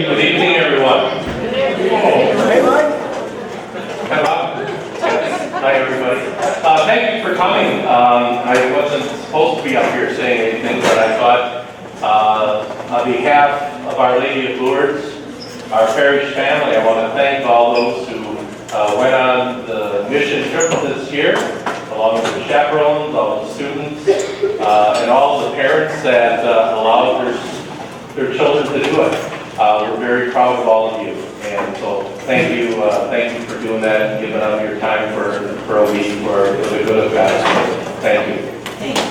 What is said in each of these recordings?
Good evening, everyone. Hey, Mike. Hello. Hi, everybody. Thank you for coming. I wasn't supposed to be up here saying anything, but I thought on behalf of Our Lady of Lourdes, our parish family, I want to thank all those who went on the mission trip this year, along with the chaperones, all the students, and all the parents that allowed their children to do it. We're very proud of all of you, and so thank you for doing that and giving up your time for a week for the good of God's people. Thank you. Thank you.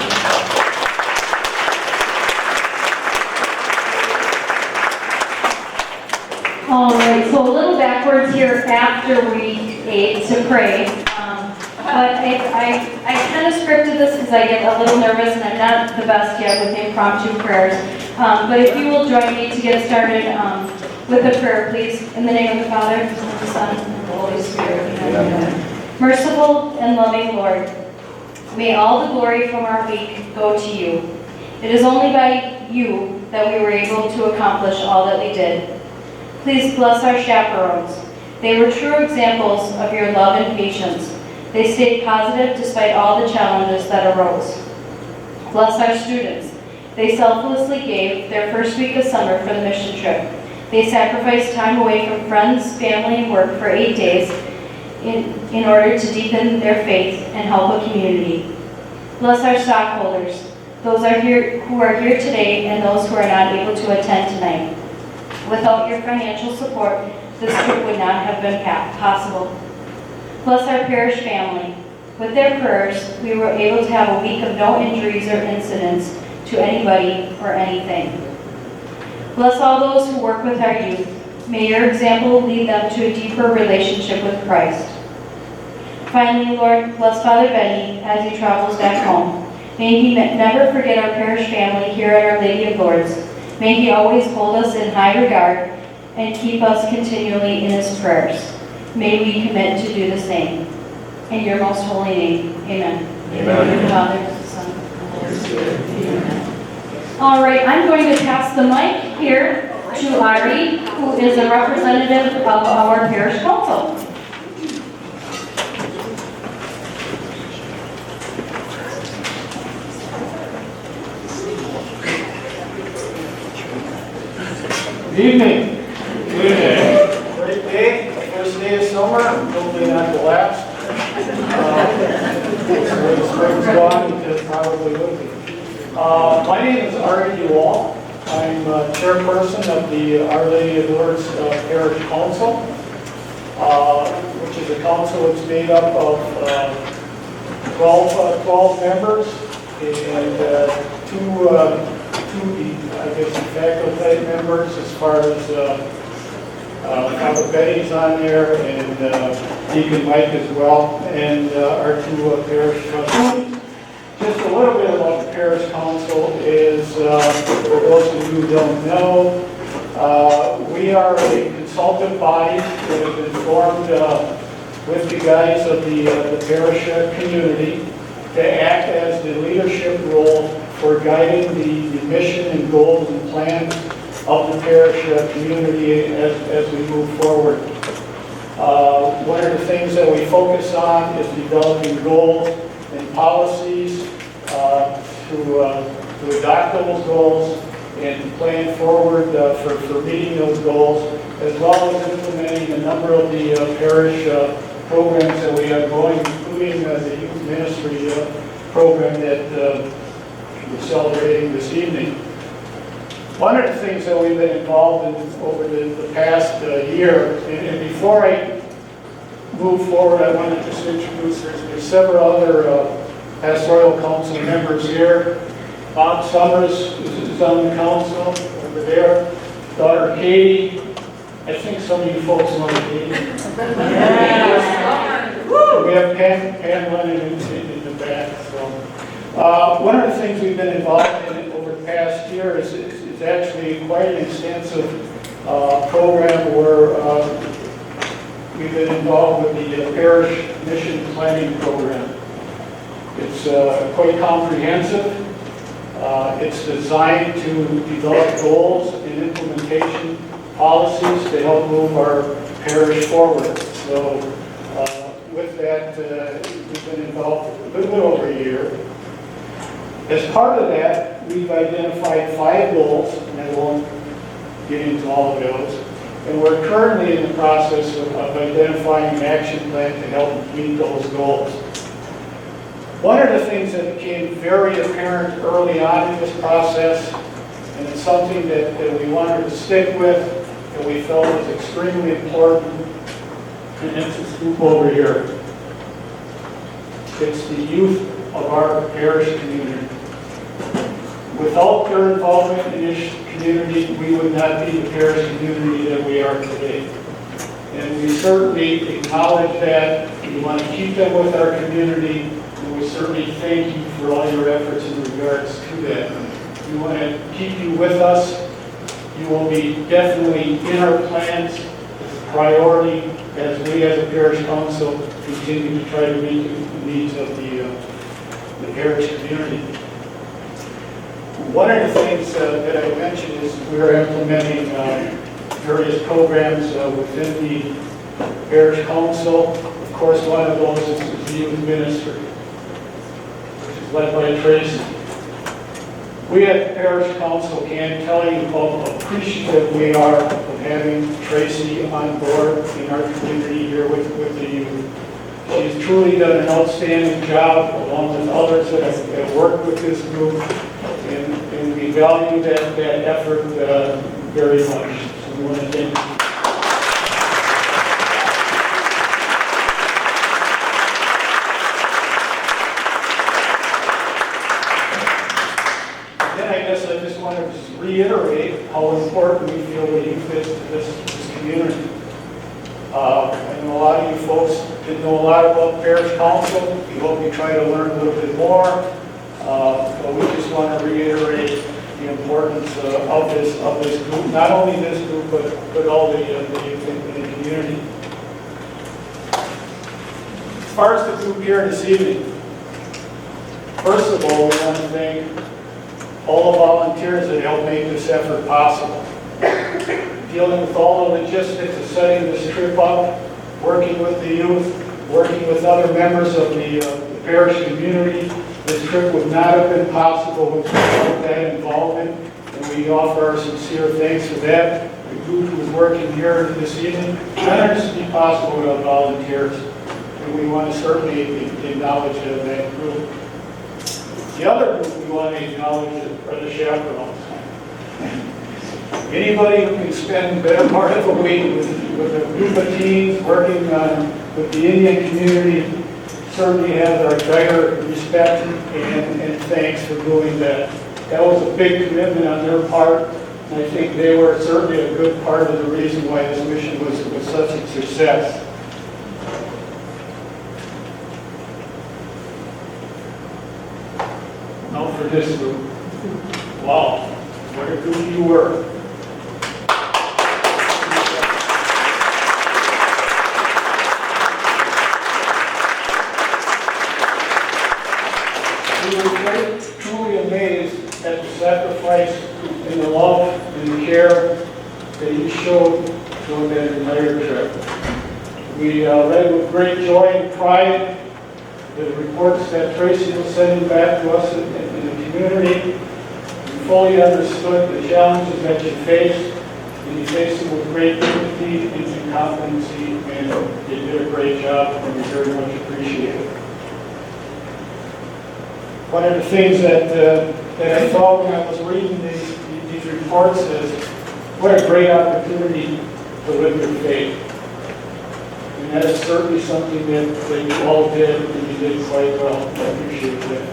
All right, so a little backwards here after week 8 to pray. But I kind of scripted this because I get a little nervous and I'm not the best yet with impromptu prayers. But if you will join me to get started with a prayer, please. In the name of the Father, and of the Son, and of the Holy Spirit. Amen. Merciful and loving Lord, may all the glory from our week go to you. It is only by you that we were able to accomplish all that we did. Please bless our chaperones. They were true examples of your love and patience. They stayed positive despite all the challenges that arose. Bless our students. They selflessly gave their first week of summer for the mission trip. They sacrificed time away from friends, family, and work for 8 days in order to deepen their faith and help a community. Bless our stockholders, those who are here today and those who are not able to attend tonight. Without your financial support, this trip would not have been possible. Bless our parish family. With their prayers, we were able to have a week of no injuries or incidents to anybody or anything. Bless all those who work with our youth. May your example lead them to a deeper relationship with Christ. Finally, Lord, bless Father Benny as he travels back home. May he never forget our parish family here at Our Lady of Lourdes. May he always hold us in high regard and keep us continually in his prayers. May we commit to do the same. In your most holy name, amen. Amen. The Father, the Son, and the Holy Spirit. Amen. All right, I'm going to pass the mic here to Ari, who is a representative of our parish council. Good evening. Good evening. Great day. First day of summer. Hopefully not the last. So spring's gone, it probably will be. My name is Ari DeWall. I'm chairperson of the Our Lady of Lourdes Parish Council, which is a council that's made up of 12 members and two I guess de facto type members, as far as Father Betty's on there and Deacon Mike as well, and our two parish trustees. Just a little bit about the parish council is, for those of you who don't know, we are a consultant body that has been formed with the guys of the parish community to act as the leadership role for guiding the mission and goals and plans of the parish community as we move forward. One of the things that we focus on is developing goals and policies to adopt those goals and to plan forward for meeting those goals, as well as implementing a number of the parish programs that we have going, including the youth ministry program that we're celebrating this evening. One of the things that we've been involved in over the past year, and before I move forward, I want to just introduce, there's several other pastoral council members here. Bob Summers is on the council over there. Daughter Katie. I think some of you folks know Katie. We have Pam Lennon in the back. So, one of the things we've been involved in over the past year is actually quite an extensive program where we've been involved with the parish mission planning program. It's quite comprehensive. It's designed to develop goals and implementation policies to help move our parish forward. So with that, we've been involved a little bit over a year. As part of that, we've identified 5 goals, and I won't get into all of those. And we're currently in the process of identifying an action plan to help meet those goals. One of the things that became very apparent early on in this process, and it's something that we wanted to stick with, that we felt was extremely important, and it's this group over here. It's the youth of our parish community. Without their involvement in this community, we would not be the parish community that we are today. And we certainly acknowledge that. We want to keep them with our community, and we certainly thank you for all your efforts in regards to that. We want to keep you with us. You will be definitely in our plans as a priority as we as a parish council continue to try to meet the needs of the parish community. One of the things that I mentioned is we're implementing various programs within the parish council. Of course, one of those is the youth ministry, which is led by Tracy. We at the parish council can't tell you how appreciative we are of having Tracy on board in our community here with the youth. She's truly done an outstanding job along with others that have worked with this group, and we value that effort very much. So we want to thank you. Then I guess I just want to reiterate how important we feel the youth is to this community. I know a lot of you folks didn't know a lot about parish council. We hope you try to learn a little bit more. But we just want to reiterate the importance of this group, not only this group, but all the youth in the community. As far as the group here this evening, first of all, we want to thank all the volunteers that helped make this effort possible. Dealing with all the logistics of setting this trip up, working with the youth, working with other members of the parish community. This trip would not have been possible without that involvement, and we offer our sincere thanks for that. The group who is working here this evening, none of this would be possible without volunteers, and we want to certainly acknowledge that group. The other group we want to acknowledge are the chaperones. Anybody who can spend the better part of a week with a group of teens working with the Indian community certainly has our entire respect and thanks for doing that. That was a big commitment on their part, and I think they were certainly a good part of the reason why this mission was such a success. Now for this group. Wow, what a group you were. We were truly amazed at the sacrifice and the love and the care that you showed during that entire trip. We read with great joy and pride the reports that Tracy was sending back to us in the community. We fully understood the challenges that you faced, and you faced them with great dignity and competency, and you did a great job, and we very much appreciate it. One of the things that I thought when I was reading these reports is, what a great opportunity to live your faith. And that is certainly something that you all did, and you did quite well. I appreciate that.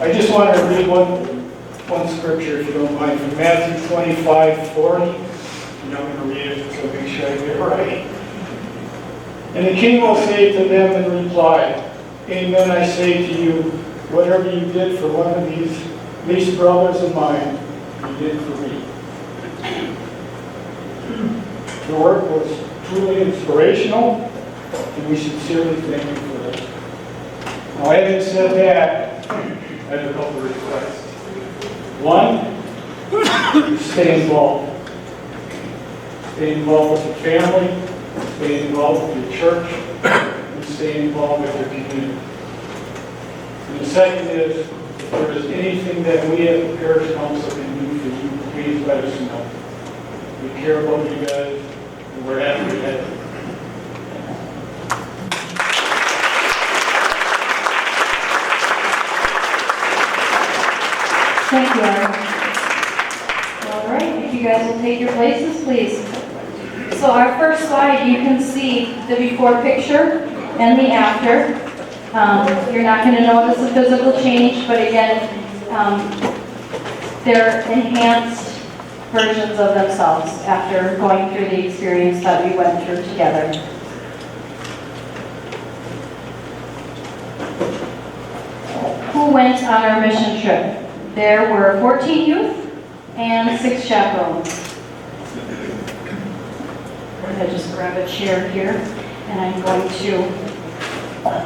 I just want to read one scripture, if you don't mind, from Matthew 25:40. And I'm going to read it, so make sure I get it right. And the king will say to them in reply, Amen, I say to you, whatever you did for one of these least brothers of mine, you did for me. Your work was truly inspirational, and we sincerely thank you for that. Now, having said that, I have a couple of requests. One, you stay involved. stay involved with your family, stay involved with your church, and stay involved with your community. And the second is, if there is anything that we at the Parish Council can do for you, please let us know. We care about you guys, and we're happy to have you. Thank you, Aaron. All right, if you guys will take your places, please. So our first slide, you can see the before picture and the after. You're not going to notice a physical change, but again, they're enhanced versions of themselves after going through the experience that we went through together. Who went on our mission trip? There were 14 youth and 6 chaperones. I'm going to just grab a chair here, and I'm going to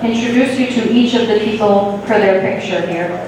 introduce you to each of the people for their picture here.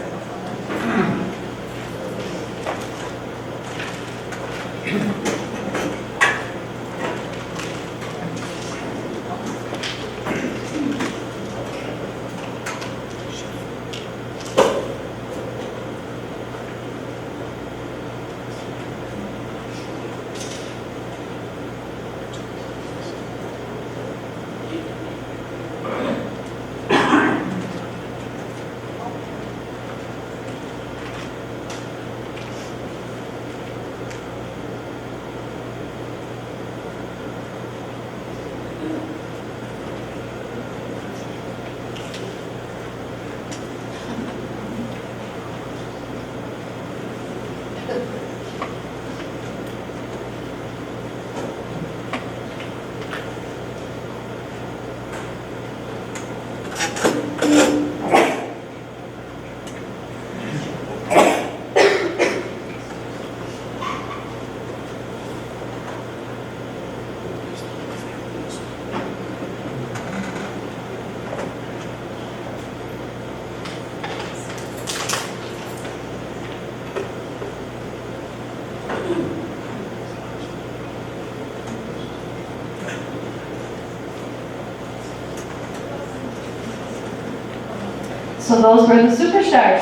So those were the superstars.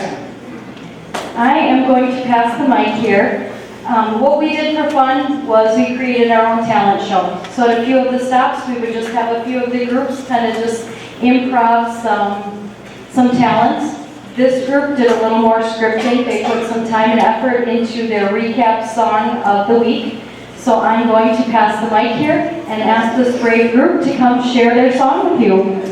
I am going to pass the mic here. What we did for fun was we created our own talent show. So at a few of the stops, we would just have a few of the groups kind of just improv some talents. This group did a little more scripting. They put some time and effort into their recap song of the week. So I'm going to pass the mic here and ask this brave group to come share their song with you.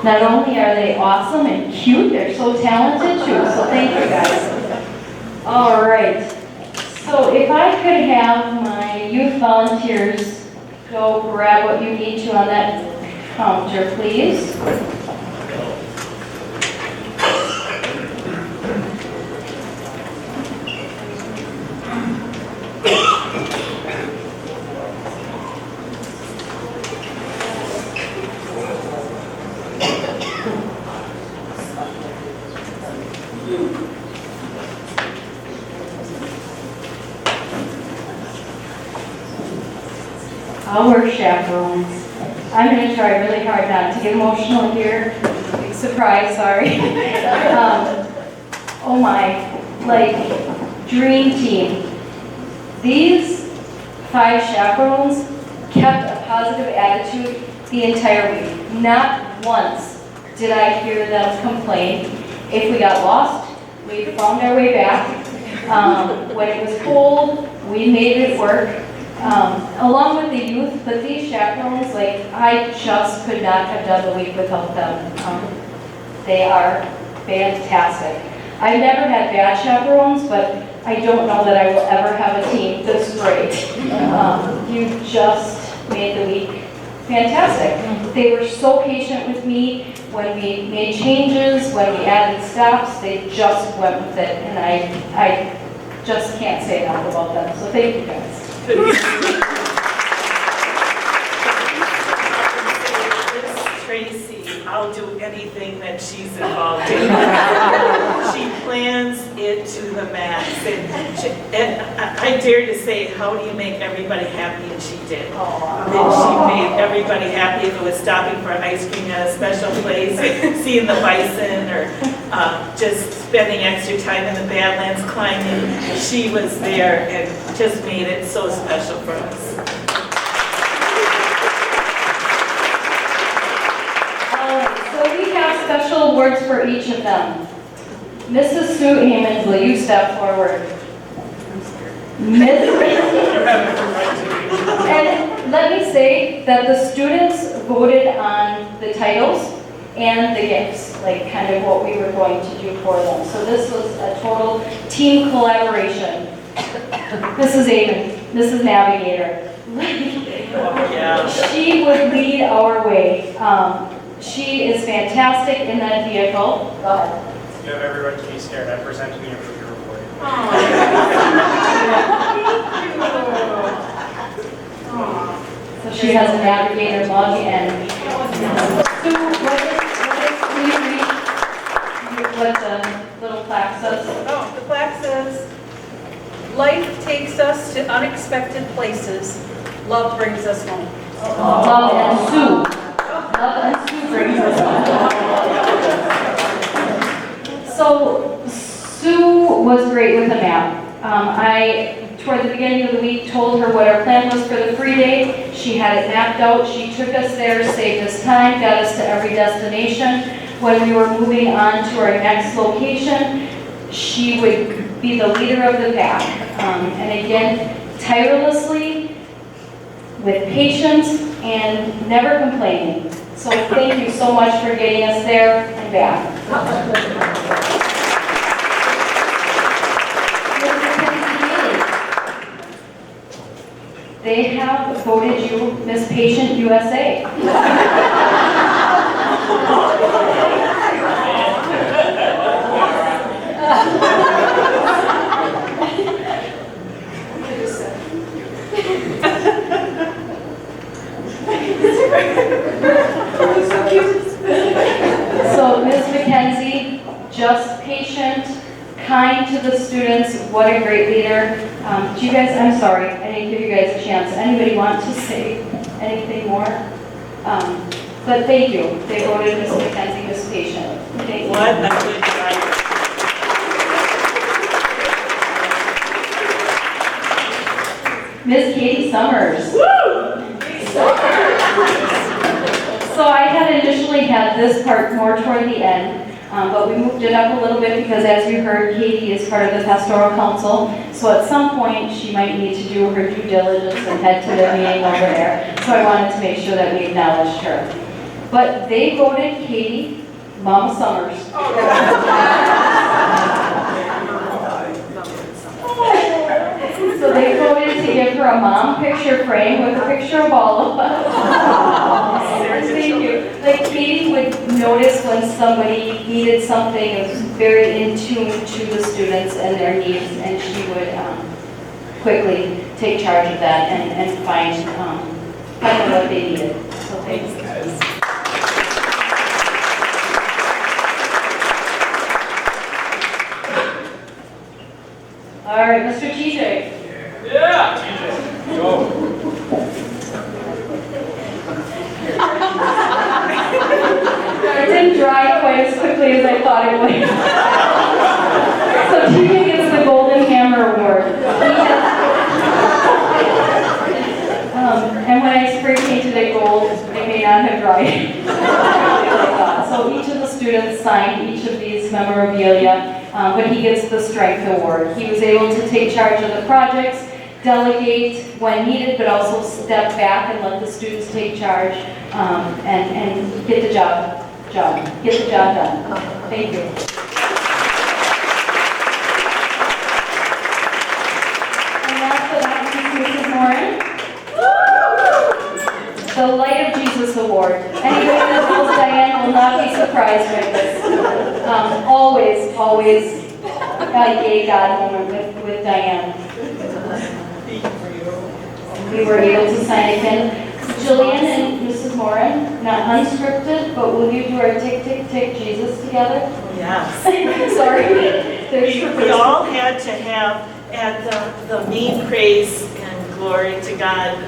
Not only are they awesome and cute, they're so talented too, so thank you guys. All right, so if I could have my youth volunteers go grab what you need to on that counter, please. Our chaperones. I'm going to try really hard not to get emotional here. Big surprise, sorry. Oh my, like, dream team. These 5 chaperones kept a positive attitude the entire week. Not once did I hear them complain. If we got lost, we found our way back. When it was cold, we made it work. Along with the youth, but these chaperones, like, I just could not have done the week without them. They are fantastic. I've never had bad chaperones, but I don't know that I will ever have a team this great. You just made the week fantastic. They were so patient with me when we made changes, when we added stops, they just went with it, and I just can't say enough about them, so thank you guys. Tracy, I'll do anything that she's involved in. She plans it to the max. And I dare to say, how do you make everybody happy? And she did. And she made everybody happy if it was stopping for ice cream at a special place, seeing the bison, or just spending extra time in the Badlands climbing. She was there and just made it so special for us. So we have special awards for each of them. Mrs. Sue Hammonds, will you step forward? And let me say that the students voted on the titles and the gifts, like kind of what we were going to do for them. So this was a total team collaboration. Mrs. Amon, Mrs. Navigator. She would lead our way. She is fantastic in that vehicle. Go ahead. You have every right to be scared. I'm presenting you with your report. So she has a navigator mug and Sue, please read what the little plaque says. Oh, the plaque says, "Life takes us to unexpected places. Love brings us home." Love and Sue. Love and Sue brings us home. So Sue was great with the map. Toward the beginning of the week, told her what our plan was for the free day. She had it mapped out. She took us there, saved us time, got us to every destination. When we were moving on to our next location, she would be the leader of the pack. And again, tirelessly, with patience, and never complaining. So thank you so much for getting us there and back. They have voted you Miss Patient USA. So Ms. Mackenzie, just patient, kind to the students, what a great leader. Do you guys, I'm sorry, I didn't give you guys a chance. Anybody want to say anything more? But thank you. They voted Ms. Mackenzie Miss Patient. Thank you. What a good driver. Ms. Katie Summers. So I had initially had this part more toward the end, but we moved it up a little bit because, as you heard, Katie is part of the Pastoral Council. So at some point, she might need to do her due diligence and head to the meeting over there. So I wanted to make sure that we acknowledged her. But they voted Katie Mama Summers. So they voted to give her a mom picture frame with a picture of all of us. Thank you. Like Katie would notice when somebody needed something, it was very in tune to the students and their needs, and she would quickly take charge of that and find what they needed. So thanks, guys. All right, Mr. TJ. Yeah, TJ, go. It didn't dry quite as quickly as I thought it would. So TJ gets the Golden Hammer Award. And when I spray painted it gold, it may not have dried. So each of the students signed each of these memorabilia, but he gets the Strength Award. He was able to take charge of the projects, delegate when needed, but also step back and let the students take charge and get the job done. Thank you. And last but not least, Mrs. Moran. The Light of Jesus Award. Anybody that knows Diane will not be surprised by this. Always a yay God moment with Diane. We were able to sign again. Jillian and Mrs. Moran, not unscripted, but will you do our tick, tick, tick Jesus together? Yes. Sorry. There's We all had to have, at the mean praise and glory to God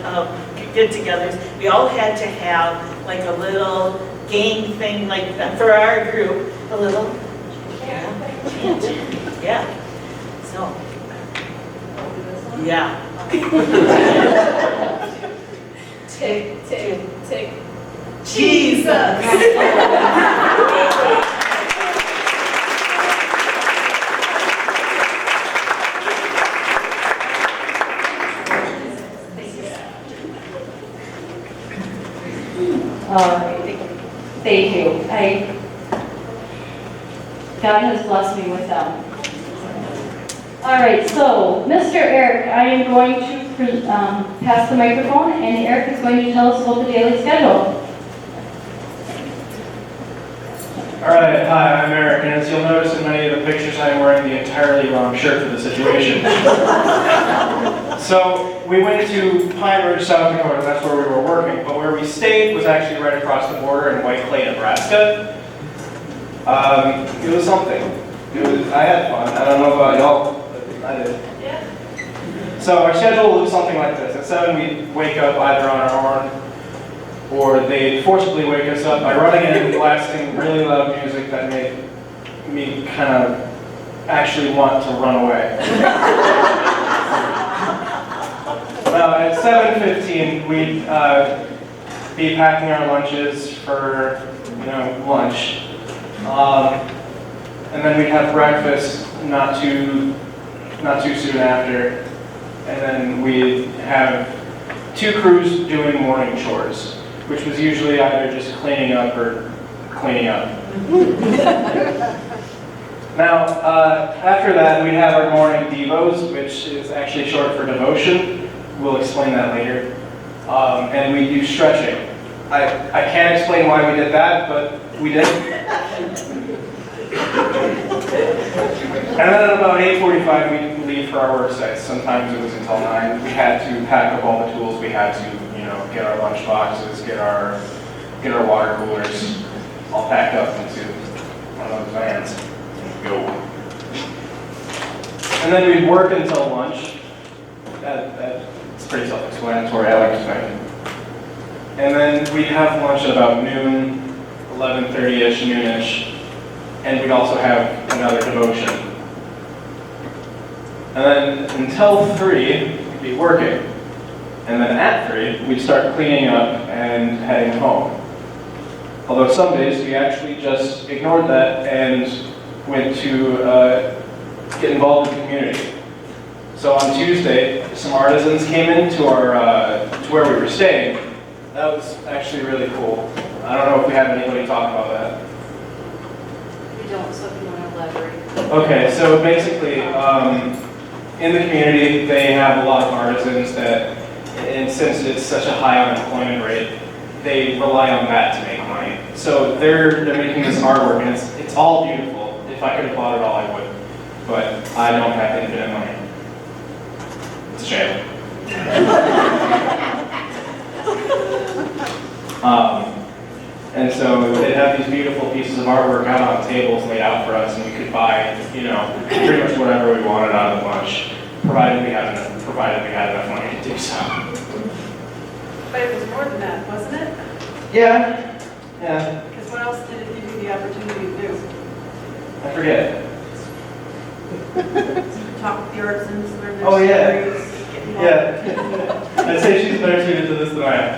get-togethers, we all had to have like a little game thing like that for our group, a little, yeah. So, yeah. Tick, tick, tick. Jesus. All right, thank you. God has blessed me with them. All right, so Mr. Eric, I am going to pass the microphone, and Eric is going to tell us about the daily schedule. All right, hi, I'm Eric, and as you'll notice in many of the pictures, I'm wearing the entirely wrong shirt for the situation. So we went to Pine Ridge, South Dakota, that's where we were working, but where we stayed was actually right across the border in White Clay, Nebraska. It was something. I had fun. I don't know about y'all, but I did. Yeah. So our schedule was something like this. At 7, we'd wake up either on our own, or they'd forcibly wake us up by running in and blasting really loud music that made me kind of actually want to run away. Now, at 7:15, we'd be packing our lunches for, lunch. And then we'd have breakfast not too soon after. And then we'd have 2 crews doing morning chores, which was usually either just cleaning up or cleaning up. Now, after that, we'd have our morning devos, which is actually short for devotion. We'll explain that later. And we do stretching. I can't explain why we did that, but we did. And then at about 8:45, we'd leave for our work sites. Sometimes it was until 9. We had to pack up all the tools. We had to, get our lunch boxes, get our water coolers all packed up into one of those vans. Go. And then we'd work until lunch. That's pretty self-explanatory, I like to think. And then we'd have lunch at about noon, 11:30-ish, noonish, and we'd also have another devotion. And then until 3, we'd be working. And then at 3, we'd start cleaning up and heading home. Although some days we actually just ignored that and went to get involved in the community. So on Tuesday, some artisans came in to our to where we were staying. That was actually really cool. I don't know if we have anybody talk about that. We don't, so if you want to elaborate. Okay, so basically, in the community, they have a lot of artisans that, and since it's such a high unemployment rate, they rely on that to make money. So they're making this artwork, and it's all beautiful. If I could have bought it all, I would. But I don't have infinite money. It's a shame. And so they have these beautiful pieces of artwork out on tables laid out for us, and we could buy, pretty much whatever we wanted out of the bunch, provided we had enough money to do so. But it was more than that, wasn't it? Yeah. Because what else did it give you the opportunity to do? I forget. Talk with the artisans, learn their Oh, yeah. stories, get involved. Yeah. I'd say she's better suited to this than I am.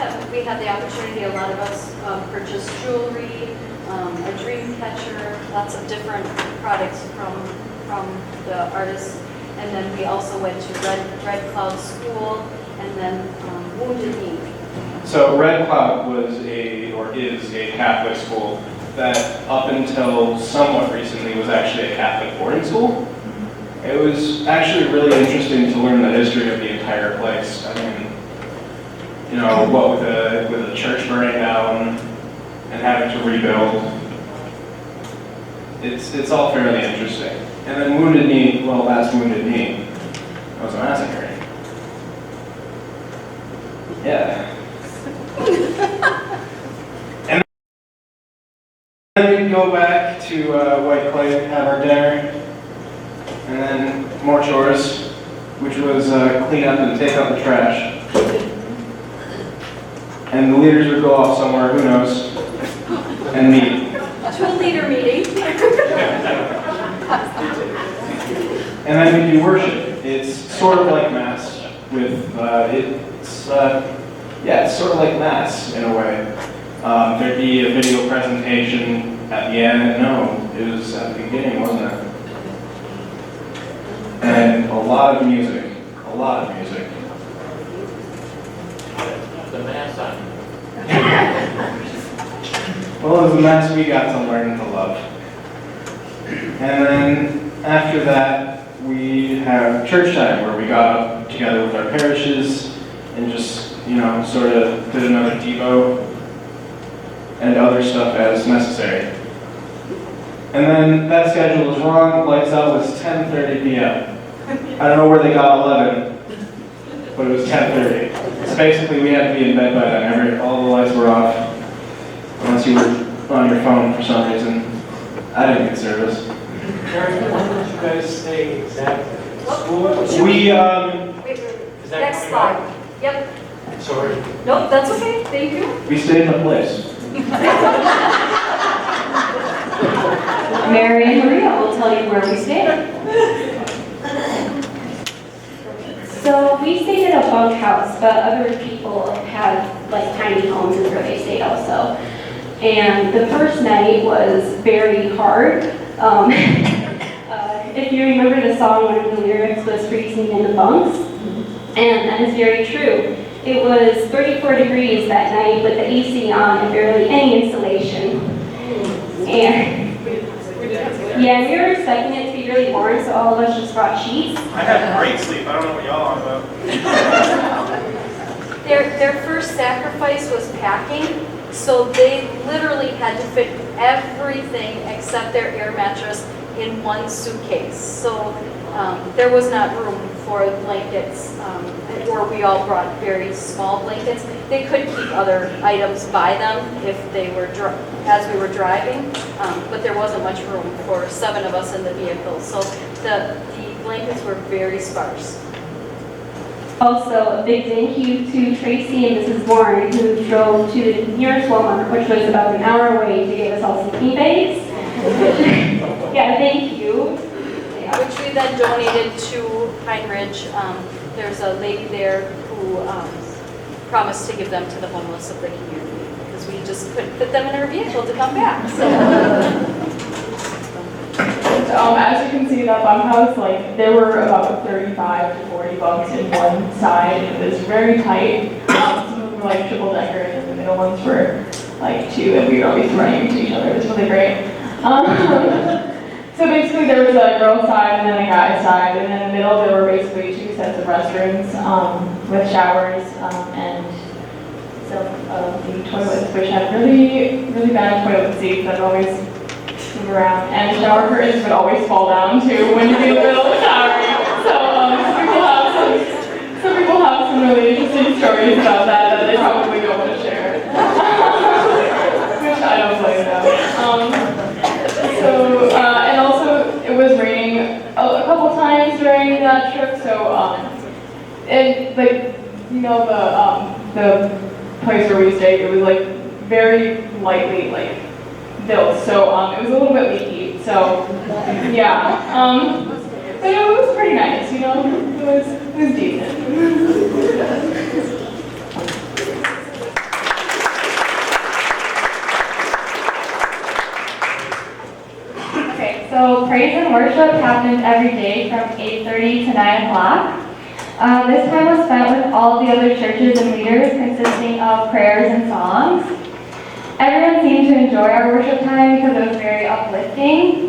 Yeah, we had the opportunity, a lot of us purchased jewelry, a dream catcher, lots of different products from the artists. And then we also went to Red Cloud School and then Wounded Knee. So Red Cloud is a Catholic school that up until somewhat recently was actually a Catholic boarding school. It was actually really interesting to learn the history of the entire place. I mean, what with the church burning down and having to rebuild. It's all fairly interesting. And then Wounded Knee, well, that's Wounded Knee. That was a massacre. Yeah. And then we go back to White Clay, have our dinner, and then more chores, which was clean up and take out the trash. And the leaders would go off somewhere, who knows, and meet. 2-leader meeting. And then we do worship. It's sort of like Mass with, it's sort of like Mass in a way. There'd be a video presentation at the end. No, it was at the beginning, wasn't it? And a lot of music. The mass on. Well, it was a Mass we got to learn to love. And then after that, we have church time where we got up together with our parishes and just, sort of did another Devo and other stuff as necessary. And then that schedule was wrong. Lights out was 10:30 p.m. I don't know where they got 11, but it was 10:30. So basically, we had to be in bed by then. All the lights were off, unless you were on your phone for some reason. I didn't get service. Karen, when did you guys stay exactly? School? We, Is that Next coming slide. up? Yep. Sorry. Nope, that's okay. Thank you. we stayed in a place. Mary and Maria will tell you where we stayed. So we stayed in a bunkhouse, but other people had like tiny homes is where they stayed also. And the first night was very hard. If you remember the song, one of the lyrics was freezing in the bunks, and that is very true. It was 34 degrees that night with the AC on and barely any insulation. And yeah, we were expecting it to be really warm, so all of us just brought sheets. I had great sleep. I don't know what y'all are about. Their first sacrifice was packing, so they literally had to fit everything except their air mattress in one suitcase. So there was not room for blankets, or we all brought very small blankets. They could keep other items by them if they were as we were driving, but there wasn't much room for 7 of us in the vehicle. So the blankets were very sparse. Also, a big thank you to Tracy and Mrs. Warren, who drove to the nearest Walmart, which was about an hour away, to give us all sleeping bags. Yeah, thank you. Which we then donated to Pine Ridge. There's a lady there who promised to give them to the homeless of the community because we just couldn't fit them in her vehicle to come back. So. As you can see, that bunkhouse, there were about 35 to 40 bunks in one side. It was very tight. Some of them were like triple deckers, and the middle ones were like 2, and we were always running into each other. It was really great. So basically there was a girls' side and then a guys' side, and in the middle there were basically 2 sets of restrooms with showers and some of the toilets, which had really, really bad toilet seats that always move around, and shower curtains would always fall down too when you'd be in the middle of showering. So some people have some really interesting stories about that they probably don't want to share, which I don't blame them. And also it was raining a couple times during that trip, so and like the place where we stayed, it was like very lightly like built, so it was a little bit leaky. So yeah, but it was pretty nice, it was decent. So praise and worship happened every day from 8:30 to 9 o'clock. This time was spent with all of the other churches and leaders, consisting of prayers and songs. Everyone seemed to enjoy our worship time because it was very uplifting.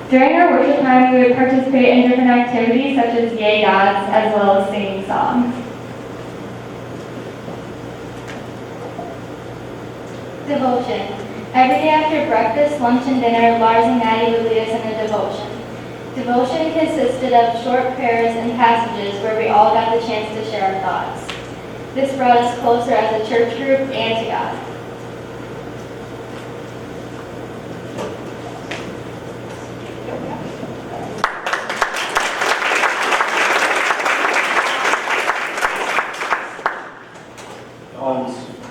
During our worship time, we would participate in different activities such as Yay Gods, as well as singing songs. Devotion. Every day after breakfast, lunch, and dinner, Lars and Maddie would lead us in a devotion. Devotion consisted of short prayers and passages where we all got the chance to share our thoughts. This brought us closer as a church group and to God.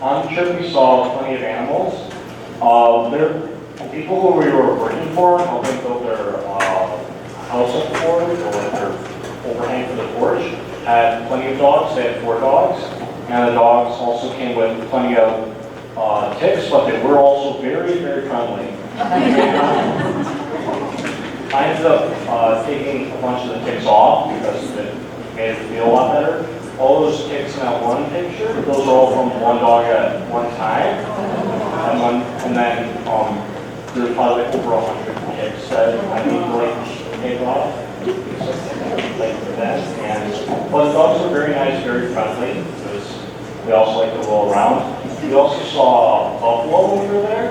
On the trip, we saw plenty of animals. The people who we were working for, helping build their house up for it, or like their overhang for the porch, had plenty of dogs. They had 4 dogs, and the dogs also came with plenty of ticks, but they were also very, very friendly. I ended up taking a bunch of the ticks off because it made it feel a lot better. All those ticks in that one picture, those are all from one dog at one time. And then there's probably over 100 ticks that I need to take off. Like that. But the dogs are very nice, very friendly. We also like to roll around. We also saw a buffalo when we were there,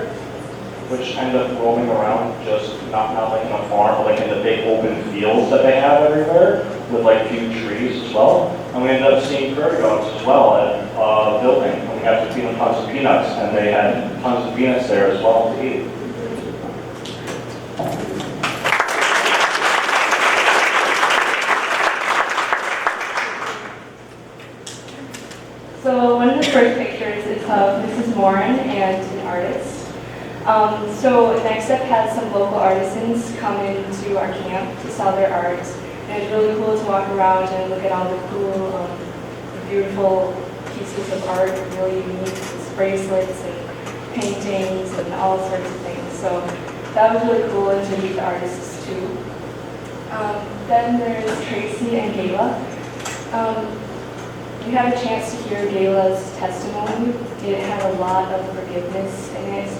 which ended up roaming around, just not like in a farm, but like in the big open fields that they have everywhere, with like few trees as well. And we ended up seeing prairie dogs as well at a building, and we got to feed them tons of peanuts, and they had tons of peanuts there as well to eat. So one of the first pictures is of Mrs. Morin and an artist. So Next Step had some local artisans come into our camp to sell their art. And it's really cool to walk around and look at all the cool, beautiful pieces of art, really unique bracelets and paintings and all sorts of things. So that was really cool, and to meet the artists too. Then there's Tracy and Gayla. We had a chance to hear Gayla's testimony. It had a lot of forgiveness in it,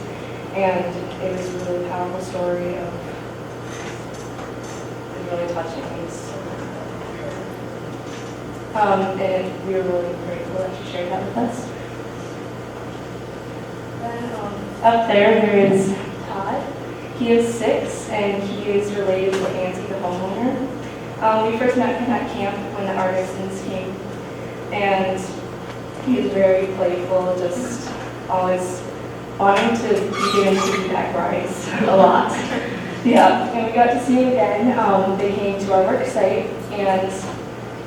and it was a really powerful story of really touching things. And we were really grateful that she shared that with us. Then up there is Todd. He is 6, and he is related to Auntie, the homeowner. We first met him at camp when the artisans came, and he is very playful, just always wanting to get into the back rides a lot. Yeah, and we got to see him again. They came to our work site, and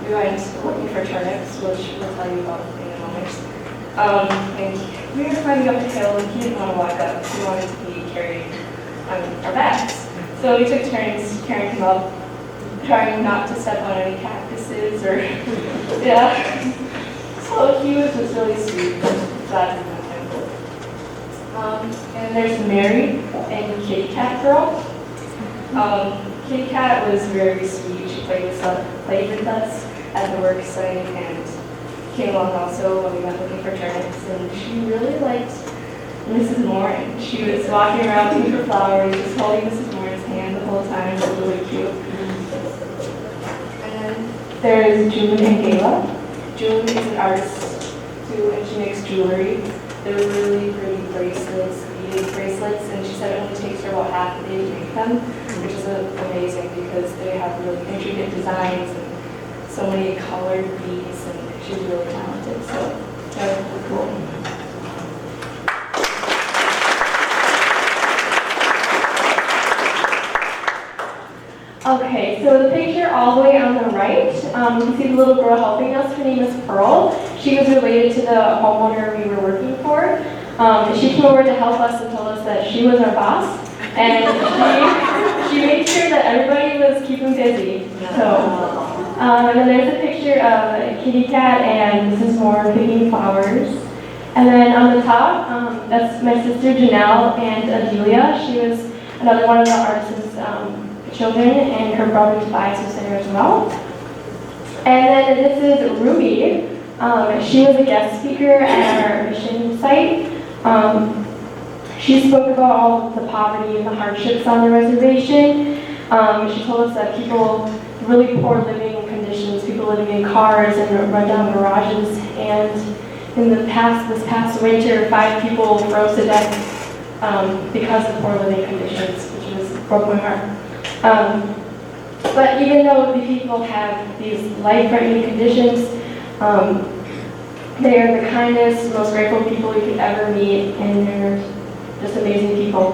we went looking for turnips, which we'll tell you about in a moment. And we were climbing up the hill, and he didn't want to walk up. He wanted to be carried on our backs. So we took turns carrying him up, trying not to step on any cactuses or, yeah. So he was just really sweet. Glad we met him. And there's Mary and Kitty Cat Girl. Kitty Cat was very sweet. She played with us at the work site, and came along also when we went looking for turnips, and she really liked Mrs. Morin. She was walking around looking for flowers, just holding Mrs. Morin's hand the whole time. It was really cute. And there's June and Gayla. June is an artist too, and she makes jewelry. They're really pretty bracelets, beaded bracelets, and she said it only takes her about half a day to make them, which is amazing because they have really intricate designs and so many colored beads, and she's really talented. So that's really cool. Okay, so the picture all the way on the right, you can see the little girl helping us. Her name is Pearl. She was related to the homeowner we were working for. She came over to help us and told us that she was our boss, and she made sure that everybody was keeping busy. So, and then there's a picture of a kitty cat and Mrs. Moore picking flowers. And then on the top, that's my sister Janelle and Adelia. She was another one of the artists' children, and her brother Tobias was there as well. And then this is Ruby. She was a guest speaker at our mission site. She spoke about all the poverty and the hardships on the reservation. She told us that people, really poor living conditions, people living in cars and run-down garages, and in this past winter, 5 people froze to death because of poor living conditions, which broke my heart. But even though the people have these life-threatening conditions, they are the kindest, most grateful people you could ever meet, and they're just amazing people.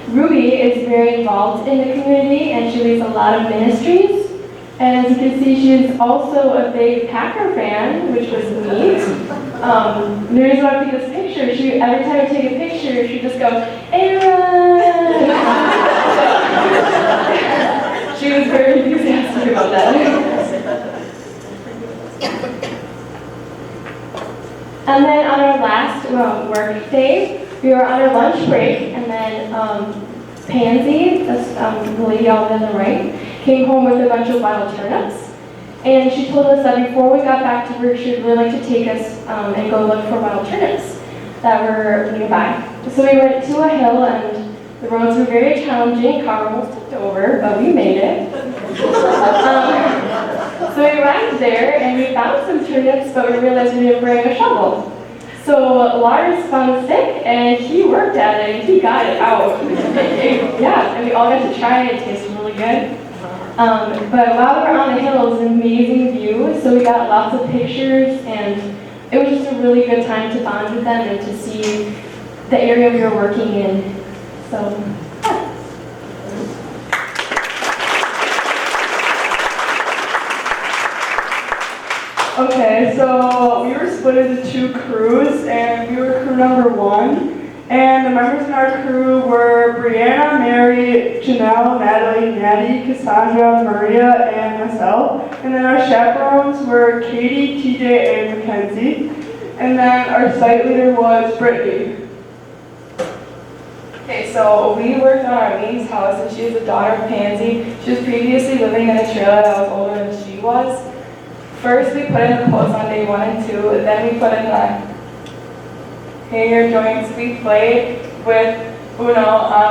Ruby is very involved in the community, and she leads a lot of ministries. And as you can see, she's also a big Packer fan, which was neat. The reason why I took this picture, every time I take a picture, she just goes, "Aaron!" She was very enthusiastic about that. And then on our last work day, we were on our lunch break, and then Pansy, the lady out on the right, came home with a bunch of wild turnips. And she told us that before we got back to work, she would really like to take us and go look for wild turnips that were nearby. So we went to a hill, and the roads were very challenging. Car almost tipped over, but we made it. So we arrived there, and we found some turnips, but we realized we didn't bring a shovel. So Lars found a stick, and he worked at it, and he got it out. Yeah, and we all got to try it. It tasted really good. But while we were on the hill, it was an amazing view, so we got lots of pictures, and it was just a really good time to bond with them and to see the area we were working in. So, yeah. Okay, so we were split into 2 crews, and we were crew number 1. And the members in our crew were Brianna, Mary, Janelle, Natalie, Natty, Cassandra, Maria, and myself. And then our chaperones were Katie, TJ, and Mackenzie. And then our site leader was Brittany. Okay, so we worked on Arlene's house, and she was the daughter of Pansy. She was previously living in a trailer that was older than she was. First, we put in the clothes on day 1 and 2, then we put in the hanger joints. We played with Uno on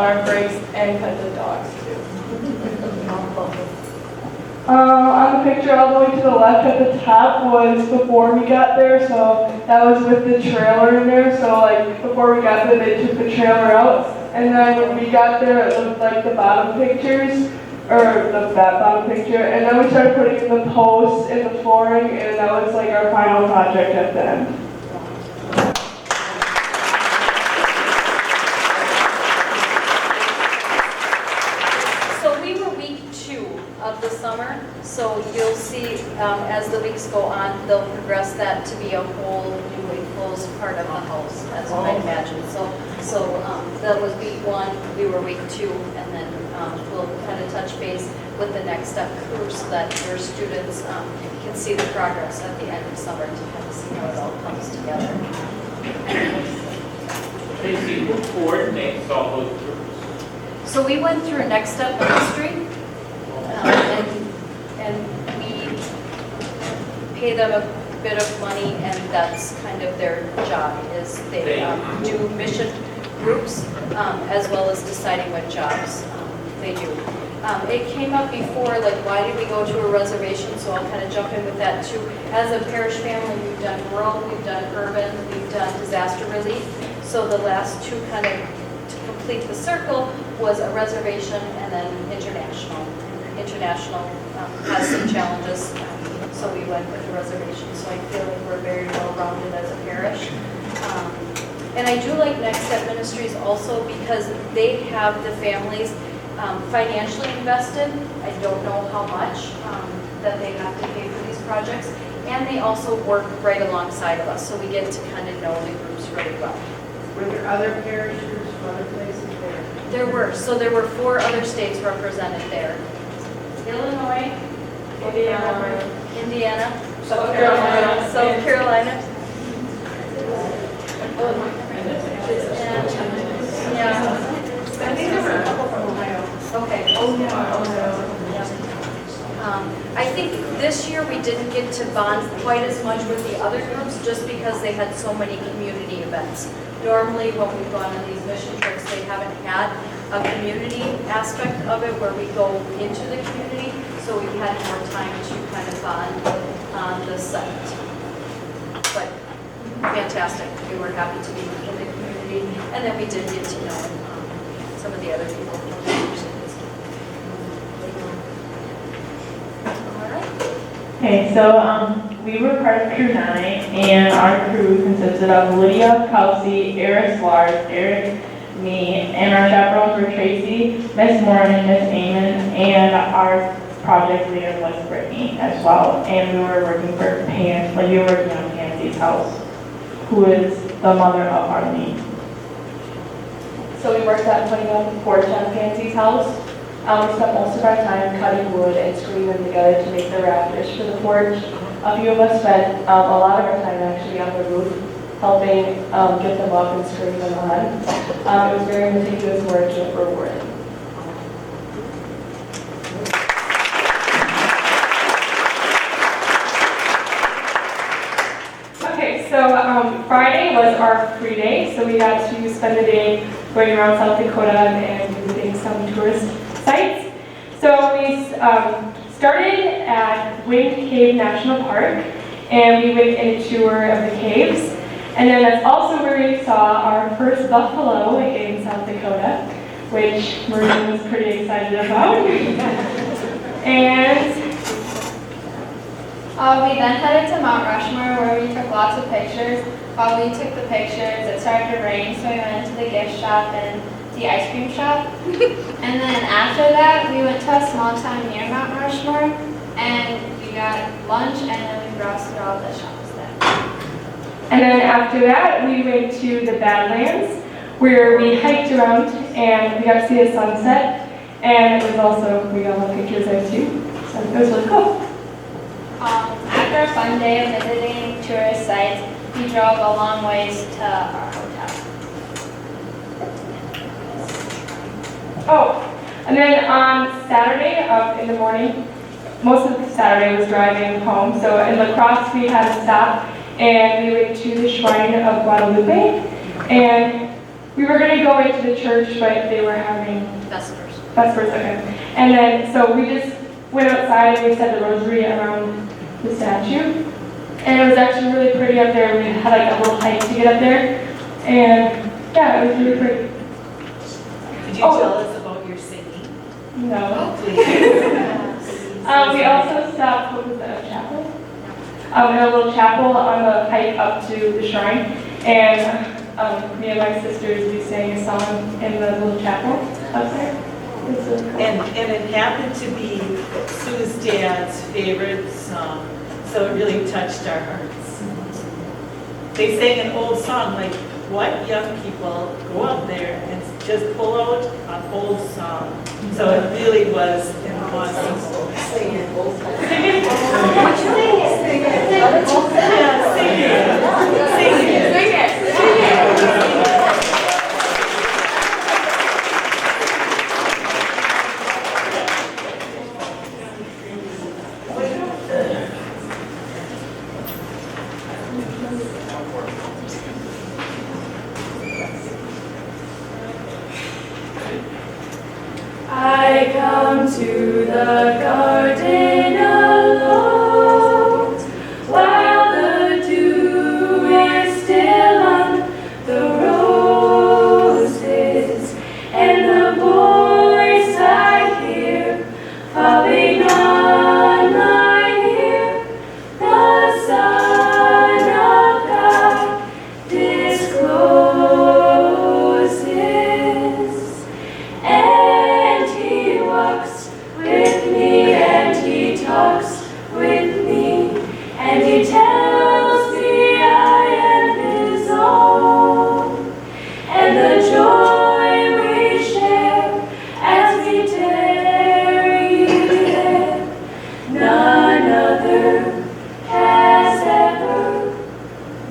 our breaks and pet the dogs too. On the picture all the way to the left at the top was before we got there, so that was with the trailer in there. So like before we got there, they took the trailer out, and then when we got there, it looked like the bottom pictures. That bottom picture, and then we started putting in the posts and the flooring, and that was like our final project at the end. So we were week 2 of the summer, so you'll see as the weeks go on, they'll progress that to be a whole new enclosed part of the house, as you might imagine. So that was week 1, we were week 2, and then we'll kind of touch base with the Next Step crew so that your students can see the progress at the end of summer to kind of see how it all comes together. Tracy, who coordinates all those groups? So we went through Next Step Ministry, and pay them a bit of money, and that's kind of their job, is they do mission groups, as well as deciding what jobs they do. It came up before, like, why did we go to a reservation? So I'll kind of jump in with that too. As a parish family, we've done rural, we've done urban, we've done disaster relief. So the last two kind of, to complete the circle, was a reservation and then international. International has some challenges, so we went with the reservation. So I feel like we're very well-rounded as a parish. And I do like Next Step Ministries also because they have the families financially invested. I don't know how much that they have to pay for these projects. And they also work right alongside of us, so we get to kind of know the groups really well. Were there other parish groups from other places there? There were. So there were 4 other states represented there. Illinois, Indiana, South Carolina. I think there were a couple from Ohio. Okay. I think this year we didn't get to bond quite as much with the other groups just because they had so many community events. Normally when we've gone on these mission trips, they haven't had a community aspect of it where we go into the community, so we've had more time to kind of bond on the site. But fantastic. We were happy to be in the community, and then we did get to know some of the other people from the cities. All right. Okay, so we were part of Crew 9, and our crew consisted of Lydia, Kelsey, Eris, Lars, Eric, me, and our chaperones were Tracy, Miss Moran, Miss Amon, and our project leader was Brittany as well. And we were working for we were working on Pansy's house, who is the mother of Arlene. So we worked on putting up the porch on Pansy's house. We spent most of our time cutting wood and screwing them together to make the rafters for the porch. A few of us spent a lot of our time actually on the roof, helping get them up and screwing them on. It was very meticulous work and rewarding. Okay, so Friday was our free day, so we got to spend the day going around South Dakota and visiting some tourist sites. So we started at Wind Cave National Park, and we went in a tour of the caves. And then that's also where we saw our first buffalo in South Dakota, which Maureen was pretty excited about. And we then headed to Mount Rushmore, where we took lots of pictures. While we took the pictures, it started to rain, so we went to the gift shop and the ice cream shop. And then after that, we went to a small town near Mount Rushmore, and we got lunch, and then we browsed through all the shops there. And then after that, we went to the Badlands, where we hiked around and we got to see a sunset. And it was also, we got a lot of pictures there too. So it was really cool. After a fun day of visiting tourist sites, we drove a long ways to our hotel. Oh, and then on Saturday in the morning, most of the Saturday was driving home. So in La Crosse, we had a stop and we went to the Shrine of Guadalupe. And we were going to go into the church, but they were having Vespers, okay. And then, so we just went outside and we said the rosary around the statue. And it was actually really pretty up there. We had like a little hike to get up there. And yeah, it was really pretty. Could you tell us about your singing? No. Please. We also stopped, what was that, a chapel? In a little chapel on the hike up to the shrine. And me and my sisters, we sang a song in the little chapel up there. It was really cool. And it happened to be Sue's dad's favorite song, so it really touched our hearts. They sang an old song, like, what young people go up there and just pull out an old song. So it really was an awesome song. Sing it. Sing it. Sing it. come to the garden alone, while the dew is still on the roses, and the voice I hear falling on my ear, the Son of God discloses, and He walks with me, and He talks with me, and He tells me I am His own, and the joy we share as we tarry there, none other has ever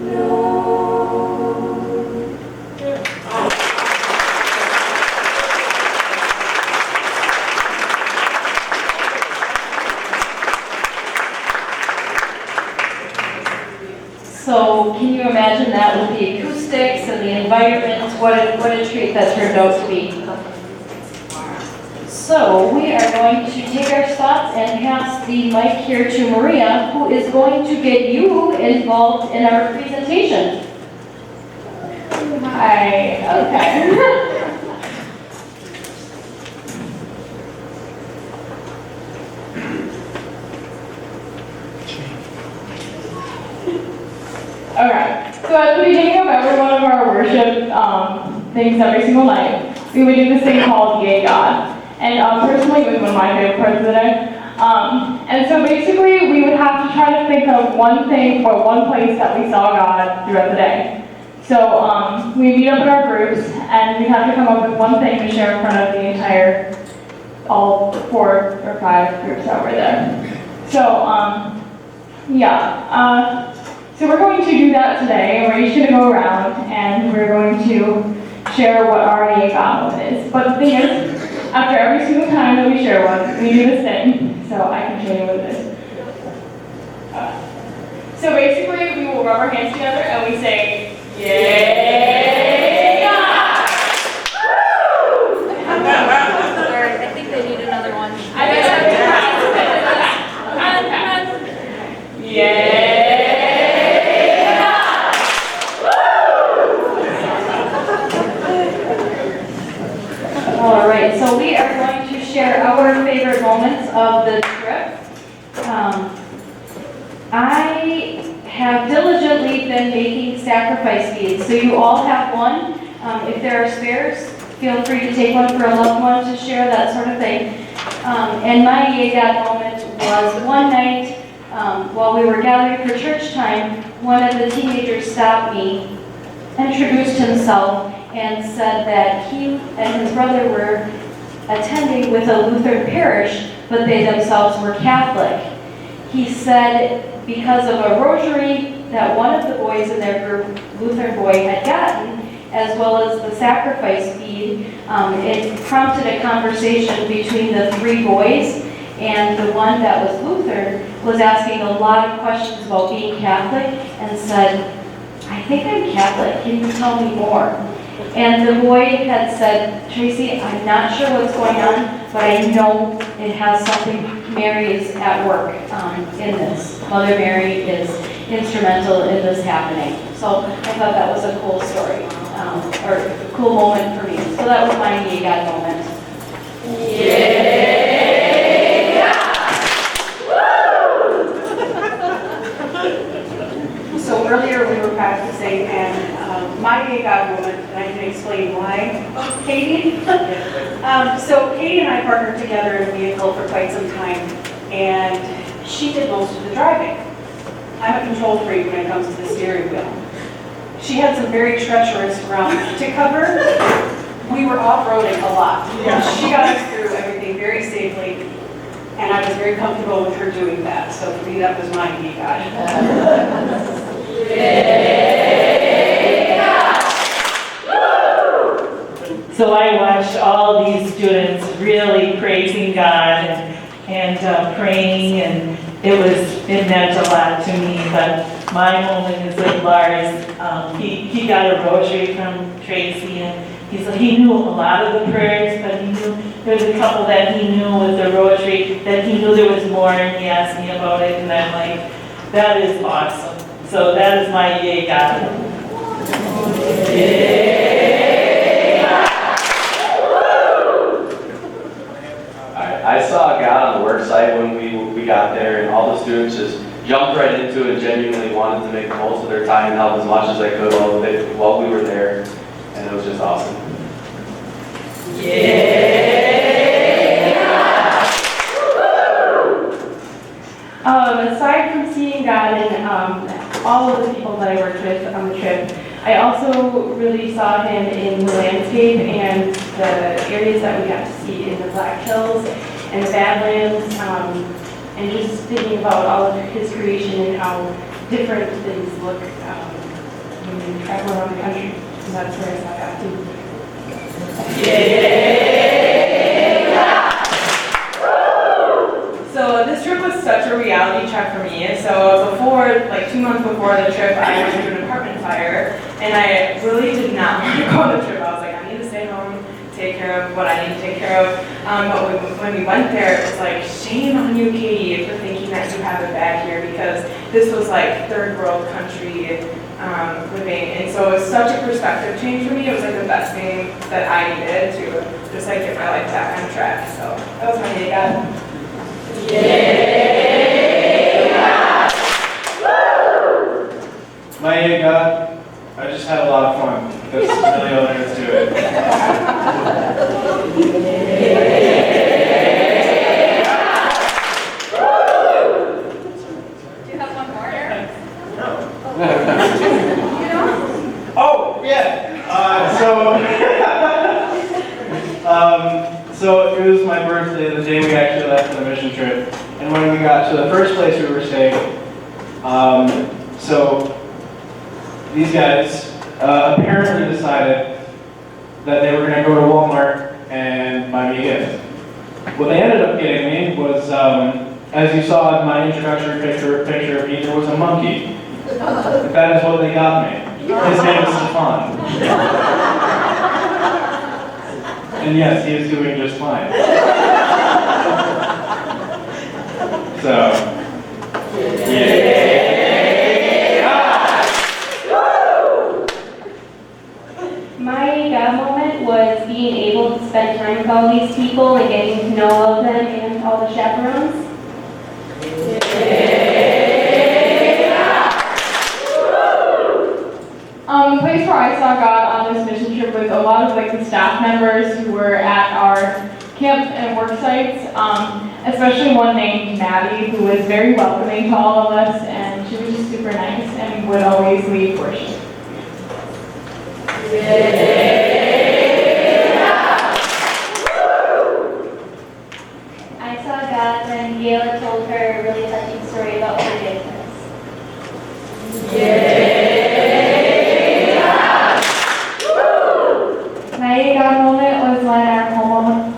known. So can you imagine that with the acoustics and the environment, what a treat that turned out to be. So we are going to take our spots and pass the mic here to Maria, who is going to get you involved in our presentation. Hi, okay. Okay, so at the beginning of every one of our worship things every single night, we would do this thing called Yay God. And personally, it was one of my favorite parts of the day. And so basically, we would have to try to think of one thing or one place that we saw God throughout the day. So we meet up in our groups, and we have to come up with one thing to share in front of the entire, all 4 or 5 groups that were there. So, so we're going to do that today, and we're each going to go around, and we're going to share what our Yay God moment is. But the thing is, after every single time that we share one, we do this thing. So I can show you what it is. So basically, we will rub our hands together, and we say, Yay God! Woo! Sorry, I think they need another one. Yay! All right, so we are going to share our favorite moments of the trip. I have diligently been making sacrifice beads, so you all have one. If there are spares, feel free to take one for a loved one to share, that sort of thing. And my Yay God moment was one night while we were gathering for church time, one of the teenagers stopped me, introduced himself, and said that he and his brother were attending with a Lutheran parish, but they themselves were Catholic. He said because of a rosary that one of the boys in their group, Lutheran boy, had gotten, as well as the sacrifice bead, it prompted a conversation between the 3 boys, and the one that was Lutheran was asking a lot of questions about being Catholic and said, I think I'm Catholic, can you tell me more? And the boy had said, Tracy, I'm not sure what's going on, but I know it has something, Mary is at work in this. Mother Mary is instrumental in this happening. So I thought that was a cool story, or a cool moment for me. So that was my Yay God moment. Yay God! Woo! So earlier we were practicing, and my Yay God moment, and I can explain why, Katie. So Katie and I partnered together in a vehicle for quite some time, and she did most of the driving. I'm a control freak when it comes to the steering wheel. She had some very treacherous ground to cover. We were off-roading a lot. She got us through everything very safely, and I was very comfortable with her doing that. So for me, that was my Yay God. So I watched all these students really praising God and praying, and it meant a lot to me. But my moment is with Lars. He got a rosary from Tracy, and he knew a lot of the prayers, but he knew there's a couple that he knew with the Rotary, that he knew there was more, and he asked me about it, and I'm like, that is awesome. So that is my yay God. I saw God on the work site when we got there, and all the students just jumped right into it and genuinely wanted to make the most of their time and help as much as they could while we were there, and it was just awesome. Aside from seeing God and all of the people that I worked with on the trip, I also really saw him in the landscape and the areas that we got to see in the Black Hills and the Badlands, and just thinking about all of his creation and how different things look when you travel around the country. And that's where I saw God too. So this trip was such a reality check for me. So before, like 2 months before the trip, I went through an apartment fire, and I really did not want to go on the trip. I was like, I need to stay home, take care of what I need to take care of. But when we went there, it was like, shame on you, Katie, for thinking that you have it bad here, because this was like third world country living. And so it was such a perspective change for me. It was like the best thing that I needed to just like get my life back on track. So that was my day, God. My yay God, I just had a lot of fun. There's really all there is to it. Do you have one more, Eric? Oh, yeah. So it was my birthday, the day we actually left on the mission trip. And when we got to the first place we were staying, so these guys apparently decided that they were going to go to Walmart and buy me a gift. What they ended up getting me was, as you saw in my introductory picture of me, there was a monkey. That is what they got me. His name is Stefan. And yes, he is doing just fine. So, My God moment was being able to spend time with all these people and getting to know all of them and all the chaperones. The place where I saw God on this mission trip with a lot of like the staff members who were at our camp and work sites, especially one named Maddie, who was very welcoming to all of us, and she was just super nice and would always lead worship. I saw God when Gayla told her a really touching story about forgiveness. My God moment was when our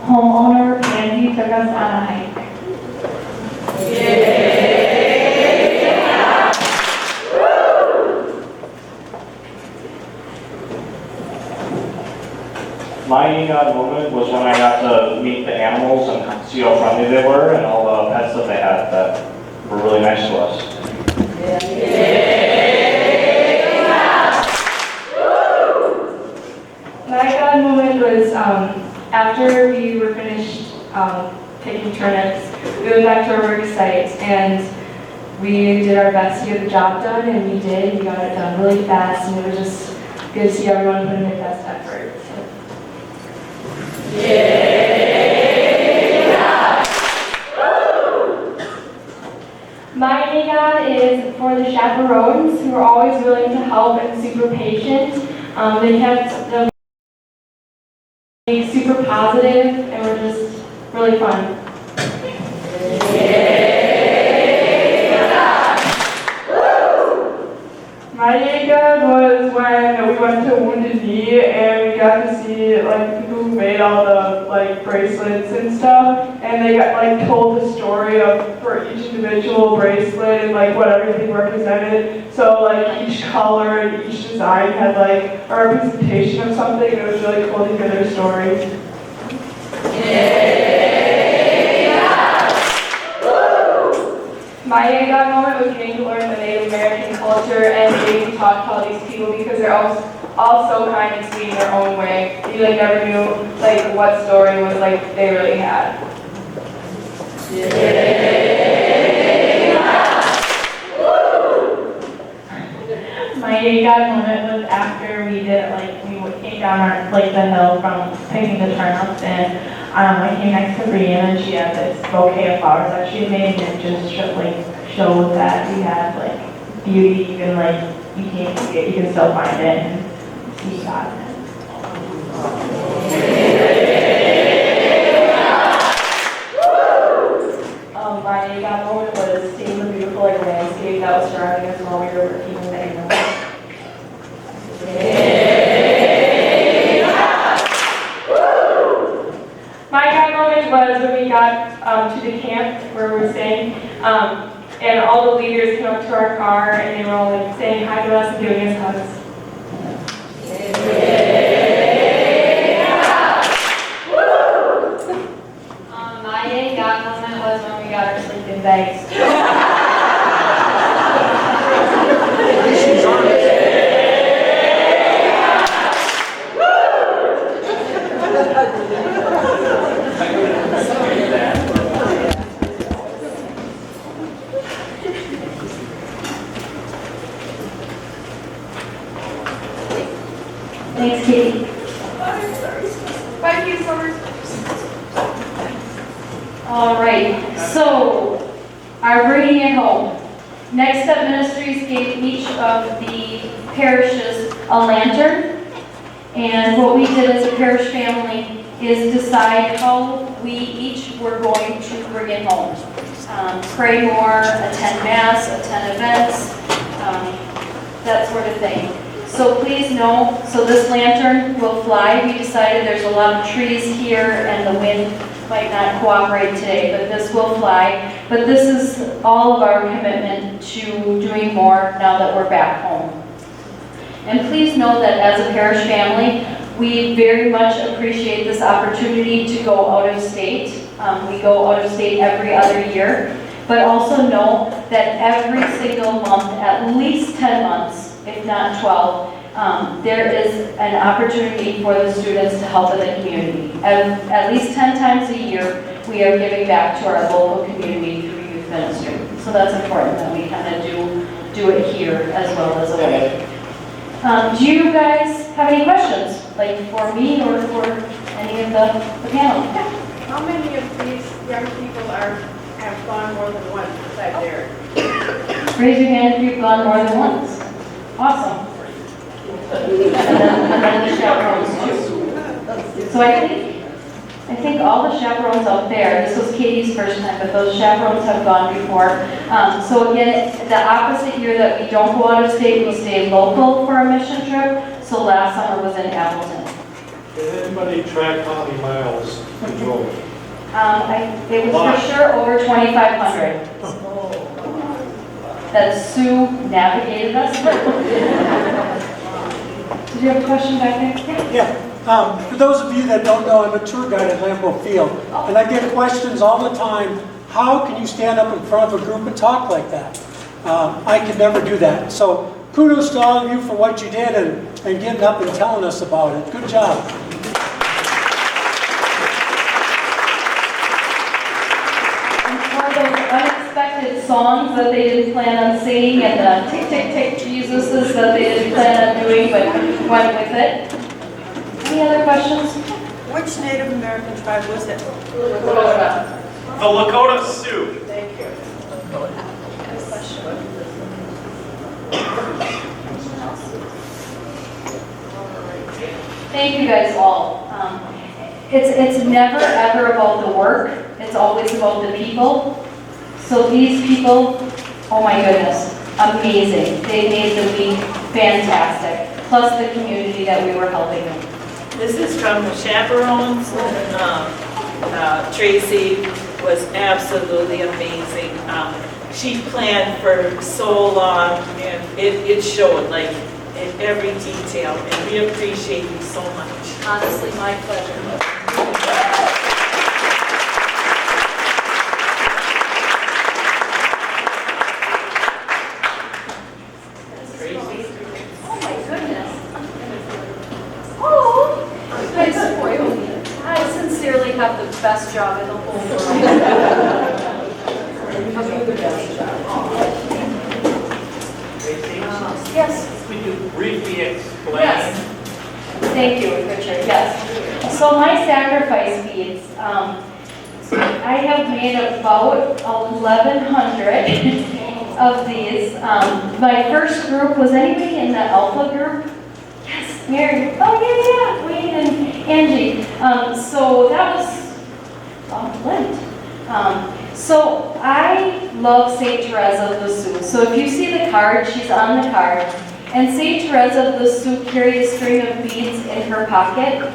homeowner, Pansy, took us on a hike. My God moment was when I got to meet the animals and see how friendly they were and all the pets that they had that were really nice to us. My God moment was after we were finished taking turnips, we went back to our work site and we did our best to get the job done, and we did. We got it done really fast, and it was just good to see everyone put in their best effort. My day God is for the chaperones who are always willing to help and super patient. They kept them super positive and were just really fun. My day God was when we went to Wounded Knee and we got to see like people who made all the like bracelets and stuff, and they got like told the story of for each individual bracelet and like what everything represented. So like each color and each design had like a representation of something, and it was really cool to hear their stories. My yay God moment was getting to learn the Native American culture and getting to talk to all these people because they're all so kind and sweet in their own way. You like never knew like what story was like they really had. My yay God moment was after we did we came down our the hill from picking the turnips, and I came next to Brianna and she had this bouquet of flowers that she had made, and it just showed that we had beauty, even you can't see it, you can still find it and see God in it. My yay God moment was seeing the beautiful landscape that was surrounding us while we were working in the animals. My God moment was when we got to the camp where we were staying, and all the leaders came up to our car and they were all saying hi to us and giving us hugs. My yay God moment was when we got our sleeping bags. Thanks, Katie. Thank you, Summer. All right, so our bringing it home. Next Step Ministries gave each of the parishes a lantern. And what we did as a parish family is decide how we each were going to bring it home. Pray more, attend mass, attend events, that sort of thing. So please know, so this lantern will fly. We decided there's a lot of trees here and the wind might not cooperate today, but this will fly. But this is all of our commitment to doing more now that we're back home. And please know that as a parish family, we very much appreciate this opportunity to go out of state. We go out of state every other year, but also know that every single month, at least 10 months, if not 12, there is an opportunity for the students to help in the community. At least 10 times a year, we are giving back to our local community through youth ministry. So that's important that we kind of do it here as well as away. Do you guys have any questions, like for me or for any of the panel? How many of these young people have gone more than once besides Derek? Raise your hand if you've gone more than once. Awesome. And then the chaperones too. So I think all the chaperones out there, this was Katie's first time, but those chaperones have gone before. So again, the opposite year that we don't go out of state, we stay local for a mission trip. So last summer was in Appleton. Did anybody track how many miles you drove? It was for sure over 2,500. That Sue navigated us. Did you have a question back there? Yeah. For those of you that don't know, I'm a tour guide at Lambeau Field, and I get questions all the time, how can you stand up in front of a group and talk like that? I could never do that. So kudos to all of you for what you did and getting up and telling us about it. Good job. And for those unexpected songs that they didn't plan on singing and the tick, tick, tick Jesuses that they didn't plan on doing but went with it. Any other questions? Which Native American tribe was it? The Lakota Sioux. Thank you. Thank you guys all. It's never ever about the work. It's always about the people. So these people, oh my goodness, amazing. They made the week fantastic. Plus the community that we were helping them. This is from the chaperones. Tracy was absolutely amazing. She planned for so long, and it showed in every detail, and we appreciate you so much. Honestly, my pleasure. have the best job in the whole world. Yes. Could you briefly explain? Yes. Thank you, Richard. Yes. So my sacrifice beads, I have made about 1,100 of these. My first group, was anybody in the Alpha group? Yes, Mary. Oh, yeah, Wayne and Angie. So that was Lent. So I love St. Teresa of Lisieux. So if you see the card, she's on the card. And St. Teresa of Lisieux carried a string of beads in her pocket.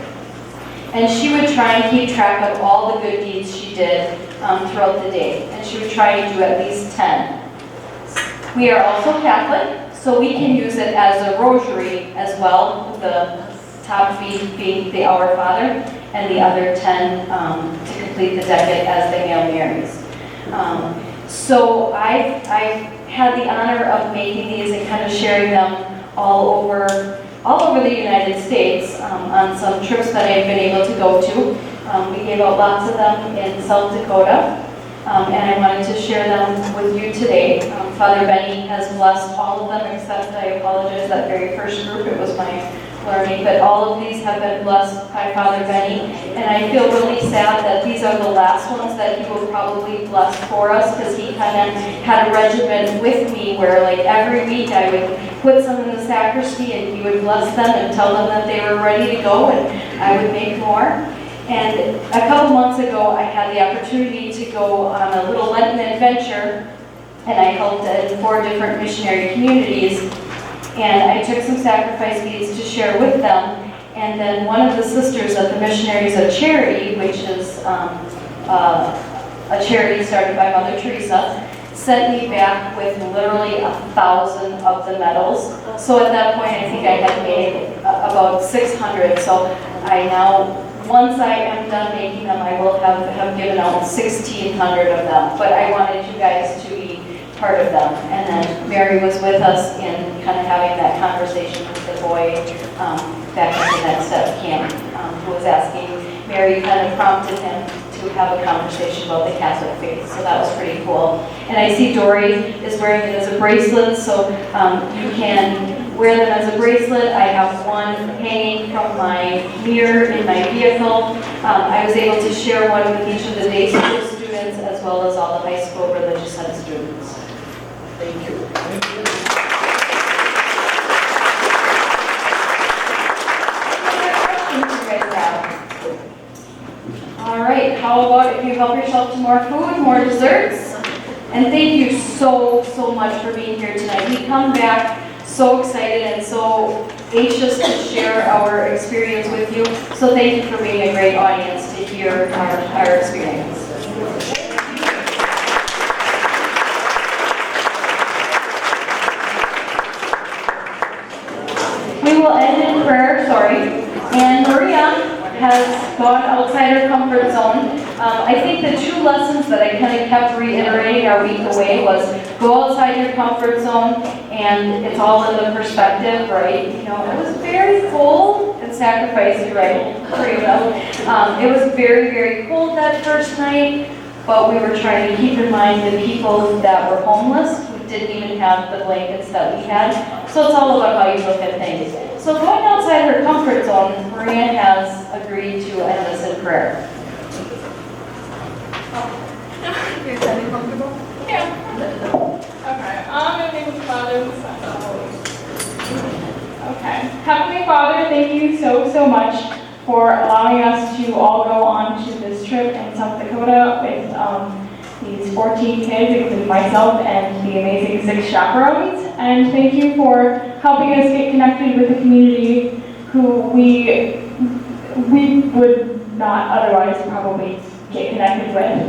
And she would try and keep track of all the good deeds she did throughout the day. And she would try and do at least 10. We are also Catholic, so we can use it as a rosary as well, with the top bead being the Our Father, and the other 10 to complete the decade as the Hail Marys. So I've had the honor of making these and kind of sharing them all over the United States on some trips that I've been able to go to. We gave out lots of them in South Dakota, and I wanted to share them with you today. Father Benny has blessed all of them, except I apologize, that very first group, it was my learning, but all of these have been blessed by Father Benny, and I feel really sad that these are the last ones that he will probably bless for us, because he kind of had a regimen with me where like every week I would put some in the sacristy and he would bless them and tell them that they were ready to go, and I would make more. And a couple months ago I had the opportunity to go on a little Lenten adventure, and I helped in 4 different missionary communities. And I took some sacrifice beads to share with them. And then one of the sisters at the Missionaries of Charity, which is a charity started by Mother Teresa, sent me back with literally 1,000 of the medals. So at that point, I think I had made about 600. So I now, once I am done making them, I will have given out 1,600 of them. But I wanted you guys to be part of them. And then Mary was with us in kind of having that conversation with the boy back at the Next Step camp, who was asking, Mary kind of prompted him to have a conversation about the Catholic faith. So that was pretty cool. And I see Dory is wearing it as a bracelet, so you can wear them as a bracelet. I have one hanging from my mirror in my vehicle. I was able to share one with each of the day school students as well as all the high school religious ed students. Thank you. All right, how about if you help yourself to more food, more desserts? And thank you so much for being here tonight. We come back so excited and so anxious to share our experience with you. So thank you for being a great audience to hear our experience. We will end in prayer, and Maria has gone outside her comfort zone. I think the 2 lessons that I kind of kept reiterating our week away was go outside your comfort zone, and it's all in the perspective, right? You know, it was very cold, and sacrifice, you're right, it was very cold that first night, but we were trying to keep in mind the people that were homeless, who didn't even have the blankets that we had. So it's all about how you look at things. So going outside her comfort zone, Maria has agreed to end us in prayer. You're standing comfortable? Yeah. Okay. In the name of the Father, and the Son, and the Holy Spirit. Okay. Heavenly Father, thank you so much for allowing us to all go on to this trip in South Dakota with these 14 kids, including myself and the amazing 6 chaperones. And thank you for helping us get connected with a community who we would not otherwise probably get connected with,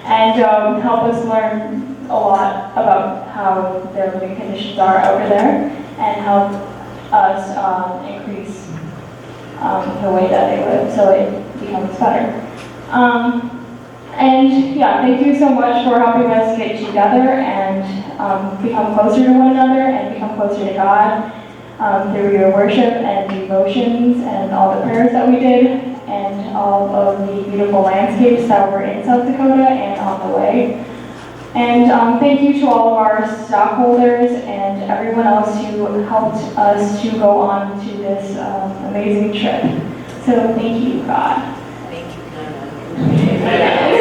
and help us learn a lot about how their living conditions are over there, and help us increase the way that they live so it becomes better. And yeah, thank you so much for helping us get together and become closer to one another and become closer to God through your worship and devotions and all the prayers that we did. And all of the beautiful landscapes that were in South Dakota and on the way. And thank you to all of our stockholders and everyone else who helped us to go on to this amazing trip. So thank you, God. Thank you, God.